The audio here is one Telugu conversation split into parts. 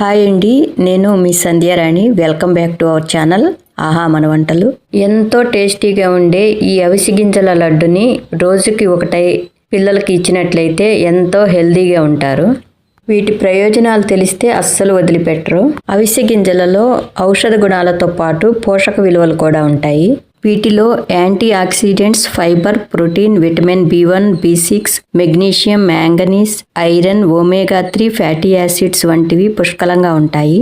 హాయ్ అండి, నేను మీ Sandhyarani. Welcome back to our channel ఆహా మన వంటలు. ఎంతో టేస్టీగా ఉండే ఈ అవిసె గింజల లడ్డుని రోజుకి ఒకటై పిల్లలకి ఇచ్చినట్లయితే ఎంతో హెల్దీగా ఉంటారు. వీటి ప్రయోజనాలు తెలిస్తే అస్సలు వదిలిపెట్టరు. అవిసె గింజలలో ఔషధ గుణాలతో పాటు పోషక విలువలు కూడా ఉంటాయి. వీటిలో antioxidants, fibre, protein, vitamin B1, B6, magnesium, manganese, iron, omega 3 fatty acids వంటివి పుష్కలంగా ఉంటాయి.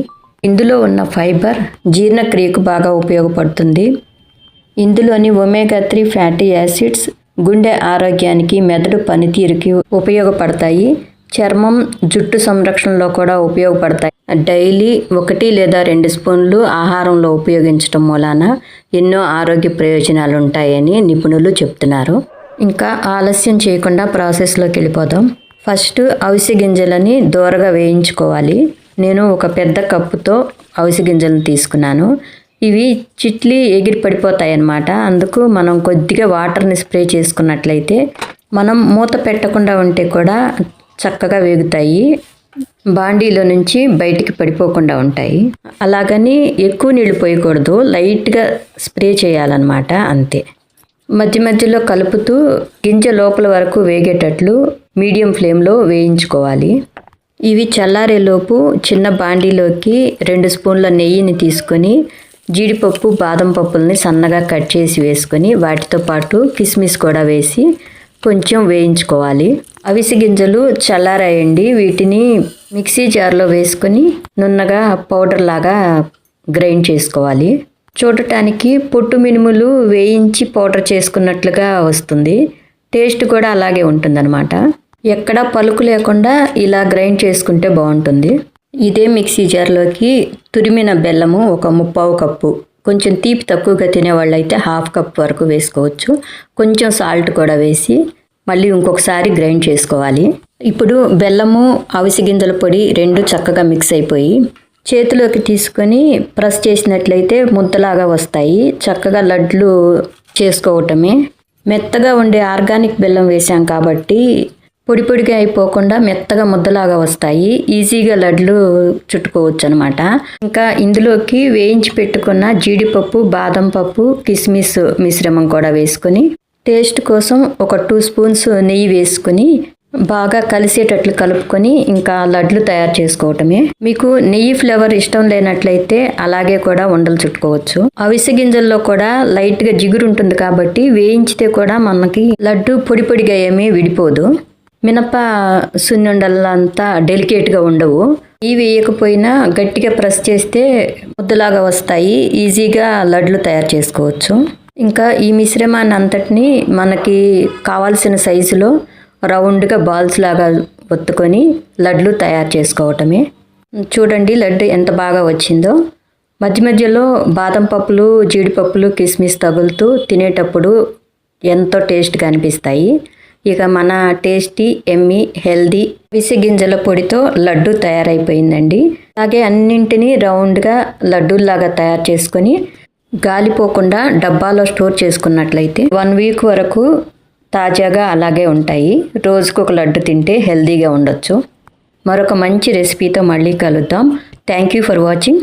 ఇందులో ఉన్న ఫైబర్ జీర్ణక్రియకు బాగా ఉపయోగపడుతుంది. ఇందులోని ఒమేగా 3 ఫ్యాటీ యాసిడ్స్ గుండె ఆరోగ్యానికి, మెదడు పనితీరుకి ఉపయోగపడతాయి. చర్మం, జుట్టు సంరక్షణలో కూడా ఉపయోగపడతాయి. డైలీ 1 లేదా 2 స్పూన్లు ఆహారంలో ఉపయోగించడం మూలాన ఎన్నో ఆరోగ్య ప్రయోజనాలు ఉంటాయని నిపుణులు చెప్తున్నారు. ఇంకా ఆలస్యం చేయకుండా ప్రాసెస్లోకి వెళ్ళిపోదాం. ఫస్ట్ అవిసె గింజలని దోరగా వేయించుకోవాలి. నేను ఒక పెద్ద కప్పుతో అవిసె గింజలను తీసుకున్నాను. ఇవి చిట్లి ఎగిరి పడిపోతాయి అన్నమాట. అందుకు మనం కొద్దిగా వాటర్ని స్ప్రే చేసుకున్నట్లయితే మనం మూత పెట్టకుండా ఉంటే కూడా చక్కగా వేగుతాయి. బాండీలో నుంచి బయటికి పడిపోకుండా ఉంటాయి. అలాగని ఎక్కువ నీళ్ళు పోయకూడదు, లైట్గా స్ప్రే చేయాలన్నమాట, అంతే. మధ్య మధ్యలో కలుపుతూ గింజ లోపల వరకు వేగేటట్లు మీడియం ఫ్లేమ్లో వేయించుకోవాలి. ఇవి చల్లారేలోపు చిన్న బాండీలోకి 2 స్పూన్ల నెయ్యిని తీసుకొని జీడిపప్పు, బాదం పప్పుల్ని సన్నగా కట్ చేసి వేసుకొని వాటితో పాటు కిస్మిస్ కూడా వేసి కొంచెం వేయించుకోవాలి. అవిసె గింజలు చల్లారాయండి. వీటిని మిక్సీ జార్లో వేసుకొని నున్నగా పౌడర్ లాగా గ్రైండ్ చేసుకోవాలి. చూడటానికి పొట్టు మినుములు వేయించి పౌడర్ చేసుకున్నట్లుగా వస్తుంది. టేస్ట్ కూడా అలాగే ఉంటుందన్నమాట. ఎక్కడా పలుకు లేకుండా ఇలా గ్రైండ్ చేసుకుంటే బాగుంటుంది. ఇదే మిక్సీ జార్లోకి తురిమిన బెల్లము ఒక 1/4 కప్పు, కొంచెం తీపి తక్కువగా తినేవాళ్ళైతే 1/2 కప్ వరకు వేసుకోవచ్చు. కొంచెం సాల్ట్ కూడా వేసి మళ్ళీ ఇంకొకసారి గ్రైండ్ చేసుకోవాలి. ఇప్పుడు బెల్లము, అవిసె గింజల పొడి 2 చక్కగా మిక్స్ అయిపోయి చేతిలోకి తీసుకొని ప్రెస్ చేసినట్లయితే ముద్దలాగా వస్తాయి. చక్కగా లడ్లు చేసుకోవటమే. మెత్తగా ఉండే ఆర్గానిక్ బెల్లం వేసాం కాబట్టి పొడి పొడిగా అయిపోకుండా మెత్తగా ముద్దలాగా వస్తాయి. ఈజీగా లడ్లు చుట్టుకోవచ్చు అనమాట. ఇంకా ఇందులోకి వేయించి పెట్టుకున్న జీడిపప్పు, బాదం పప్పు, కిస్మిస్ మిశ్రమం కూడా వేసుకొని టేస్ట్ కోసం ఒక 2 స్పూన్స్ నెయ్యి వేసుకొని బాగా కలిసేటట్లు కలుపుకొని ఇంకా లడ్లు తయారు చేసుకోవటమే. మీకు నెయ్యి ఫ్లేవర్ ఇష్టం లేనట్లయితే అలాగే కూడా ఉండలు చుట్టుకోవచ్చు. అవిసె గింజల్లో కూడా లైట్గా జిగురు ఉంటుంది కాబట్టి వేయించితే కూడా మనకి లడ్డు పొడి పొడిగా ఏమీ విడిపోదు. మినప సున్నుండలంతా డెలికేట్గా ఉండవు. ఇవి వేయకపోయినా గట్టిగా ప్రెస్ చేస్తే ముద్దలాగా వస్తాయి. ఈజీగా లడ్లు తయారు చేసుకోవచ్చు. ఇంకా ఈ మిశ్రమాన్ని అంతటిని మనకి కావాల్సిన సైజులో రౌండ్గా బాల్స్ లాగా ఒత్తుకొని లడ్లు తయారు చేసుకోవటమే. చూడండి లడ్డు ఎంత బాగా వచ్చిందో. మధ్య మధ్యలో బాదం పప్పులు, జీడిపప్పులు, కిస్మిస్ తగులుతూ తినేటప్పుడు ఎంతో టేస్ట్గా అనిపిస్తాయి. ఇక మన టేస్టీ, ఎమ్మీ, హెల్దీ అవిసె గింజల పొడితో లడ్డు తయారైపోయిందండి. అలాగే అన్నింటినీ రౌండ్గా లడ్డూల్లాగా తయారు చేసుకొని గాలిపోకుండా డబ్బాలో స్టోర్ చేసుకున్నట్లయితే 1 వీక్ వరకు తాజాగా అలాగే ఉంటాయి. రోజుకు ఒక లడ్డు తింటే హెల్దీగా ఉండొచ్చు. మరొక మంచి రెసిపీతో మళ్ళీ కలుద్దాం. Thank you for watching.